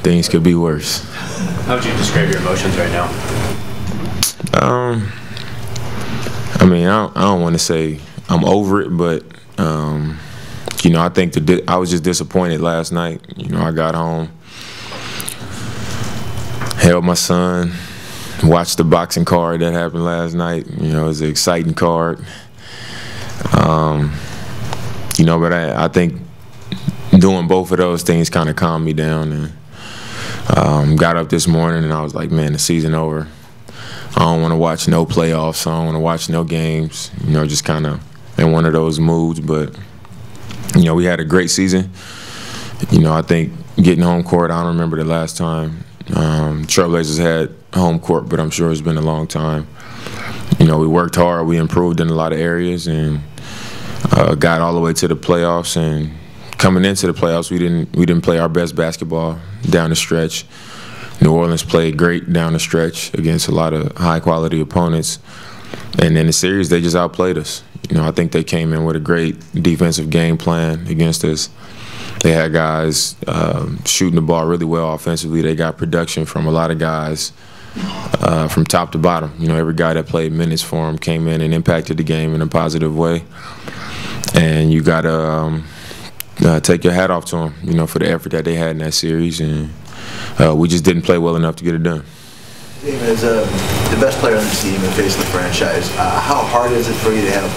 things could be worse. How would you describe your emotions right now? I mean, I don't want to say I'm over it, but you know, I think I was just disappointed last night. You know, I got home, held my son, watched the boxing card that happened last night. You know, it was an exciting card. You know, but I think doing both of those things kind of calmed me down, and got up this morning and I was like, man, the season over. I don't want to watch no playoffs. I don't want to watch no games. You know, just kind of in one of those moods. But, you know, we had a great season. You know, I think getting home court, I don't remember the last time Trailblazers had home court, but I'm sure it's been a long time. You know, we worked hard. We improved in a lot of areas and got all the way to the playoffs. And coming into the playoffs, we didn't play our best basketball down the stretch. New Orleans played great down the stretch against a lot of high-quality opponents. And in the series, they just outplayed us. You know, I think they came in with a great defensive game plan against us. They had guys shooting the ball really well offensively. They got production from a lot of guys from top to bottom. You know, every guy that played minutes for them came in and impacted the game in a positive way. And you got to take your hat off to them, you know, for the effort that they had in that series. And we just didn't play well enough to get it done. Damian, as the best player on the team and facing the franchise, how hard is it for you to have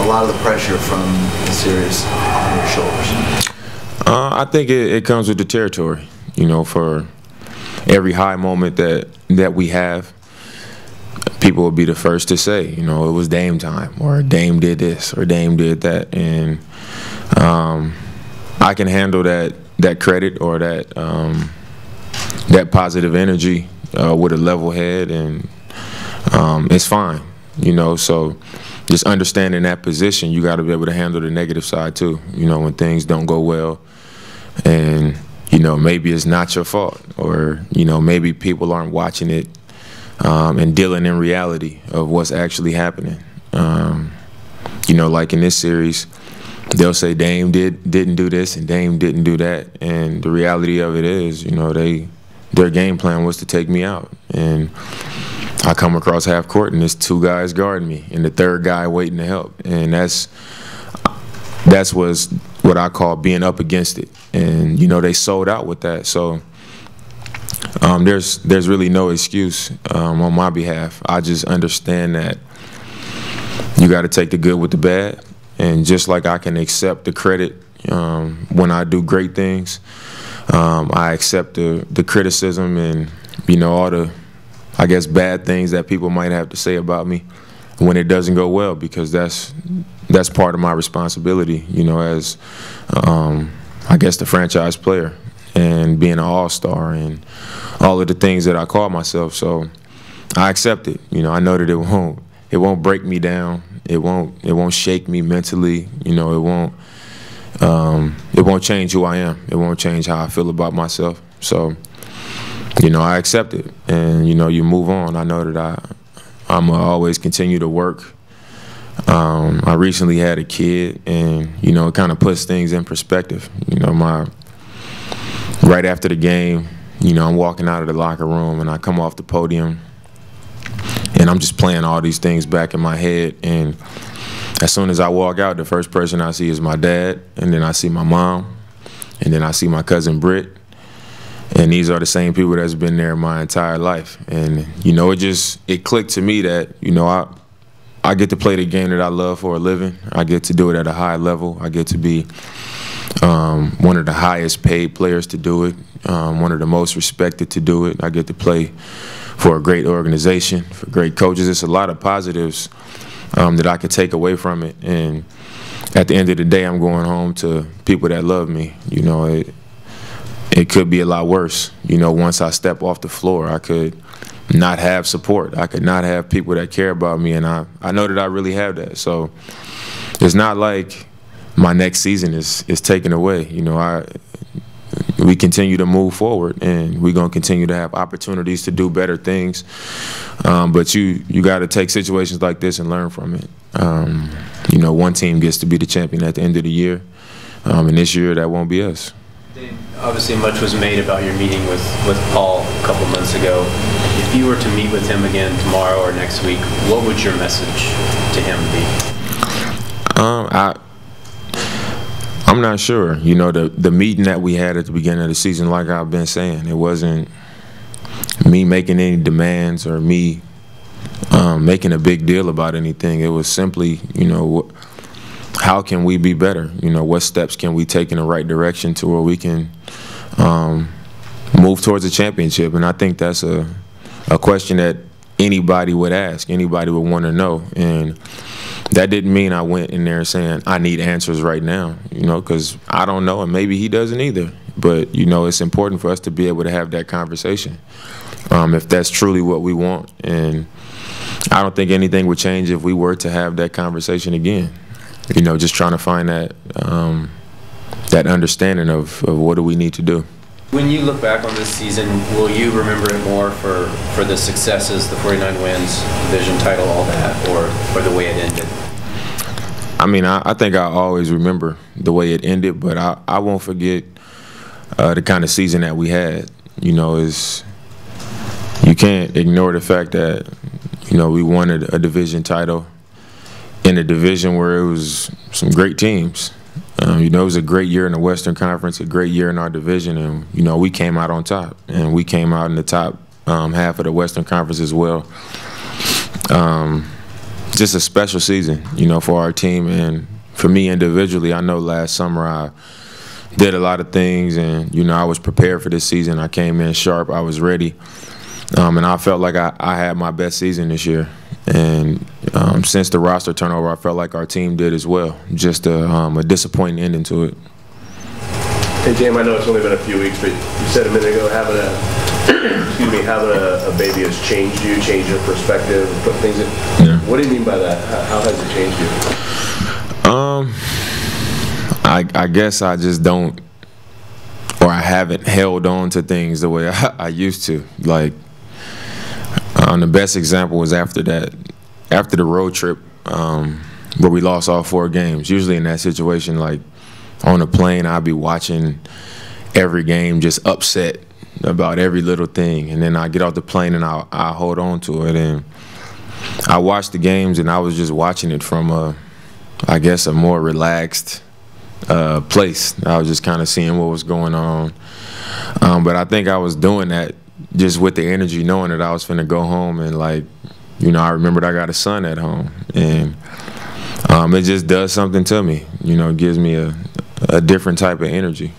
a lot of the pressure from the series on your shoulders? I think it comes with the territory. You know, for every high moment that we have, people will be the first to say, you know, it was Dame time, or Dame did this, or Dame did that. And I can handle that credit or that positive energy with a level head, and it's fine, you know. So just understanding that position, you got to be able to handle the negative side too, you know, when things don't go well. And, you know, maybe it's not your fault, or, you know, maybe people aren't watching it and dealing in reality of what's actually happening. You know, like in this series, they'll say Dame didn't do this and Dame didn't do that, and the reality of it is, you know, their game plan was to take me out, and I come across half court and there's two guys guarding me and the third guy waiting to help, and that's what I call being up against it. And you know, they sold out with that, so there's really no excuse on my behalf. I just understand that you got to take the good with the bad. And just like I can accept the credit when I do great things, I accept the criticism and, you know, all the, I guess, bad things that people might have to say about me when it doesn't go well, because that's part of my responsibility, you know, as, I guess, the franchise player and being an all-star and all of the things that I call myself. So I accept it. You know, I know that it won't break me down. It won't shake me mentally. You know, it won't change who I am. It won't change how I feel about myself. So, you know, I accept it, and you know, you move on. I know that I'm gonna always continue to work. I recently had a kid, and you know, it kind of puts things in perspective. You know, right after the game, you know, I'm walking out of the locker room, and I come off the podium. And I'm just playing all these things back in my head. And as soon as I walk out, the first person I see is my dad. And then I see my mom. And then I see my cousin Britt. And these are the same people that's been there my entire life. And, you know, it clicked to me that, you know, I get to play the game that I love for a living. I get to do it at a high level. I get to be one of the highest paid players to do it, one of the most respected to do it. I get to play for a great organization, for great coaches. It's a lot of positives that I could take away from it. And at the end of the day, I'm going home to people that love me. You know, it could be a lot worse. You know, once I step off the floor, I could not have support. I could not have people that care about me, and I know that I really have that. So it's not like my next season is taken away. You know, we continue to move forward, and we're going to continue to have opportunities to do better things. But you got to take situations like this and learn from it. You know, one team gets to be the champion at the end of the year, and this year that won't be us. Dave, obviously much was made about your meeting with Paul a couple months ago. If you were to meet with him again tomorrow or next week, what would your message to him be? I'm not sure. You know, the meeting that we had at the beginning of the season, like I've been saying, it wasn't me making any demands or me making a big deal about anything. It was simply, you know, how can we be better? You know, what steps can we take in the right direction to where we can move towards a championship? And I think that's a question that anybody would ask, anybody would want to know. And that didn't mean I went in there saying I need answers right now, you know, because I don't know, and maybe he doesn't either. But, you know, it's important for us to be able to have that conversation if that's truly what we want. And I don't think anything would change if we were to have that conversation again. You know, just trying to find that that understanding of what do we need to do. When you look back on this season, will you remember it more for the successes, the 49 wins, division title, all that, or the way it ended? I mean, I think I always remember the way it ended, but I won't forget the kind of season that we had. You know, you can't ignore the fact that, you know, we won a division title in a division where it was some great teams. You know, it was a great year in the Western Conference, a great year in our division, and, you know, we came out on top. And we came out in the top half of the Western Conference as well. Just a special season, you know, for our team. And for me individually, I know last summer I did a lot of things, and, you know, I was prepared for this season. I came in sharp. I was ready. And I felt like I had my best season this year. And since the roster turnover, I felt like our team did as well. Just a disappointing ending to it. Hey, James, I know it's only been a few weeks, but you said a minute ago having a baby has changed you, changed your perspective, put things in. Yeah. What do you mean by that? How has it changed you? I guess I just don't, or I haven't held on to things the way I used to. Like, the best example was after the road trip where we lost all 4 games. Usually in that situation, like on a plane, I'd be watching every game just upset about every little thing. And then I get off the plane and I hold on to it. And I watched the games, and I was just watching it from I guess a more relaxed place. I was just kind of seeing what was going on. But I think I was doing that just with the energy, knowing that I was finna go home. And, like, you know, I remembered I got a son at home, and it just does something to me. You know, it gives me a different type of energy.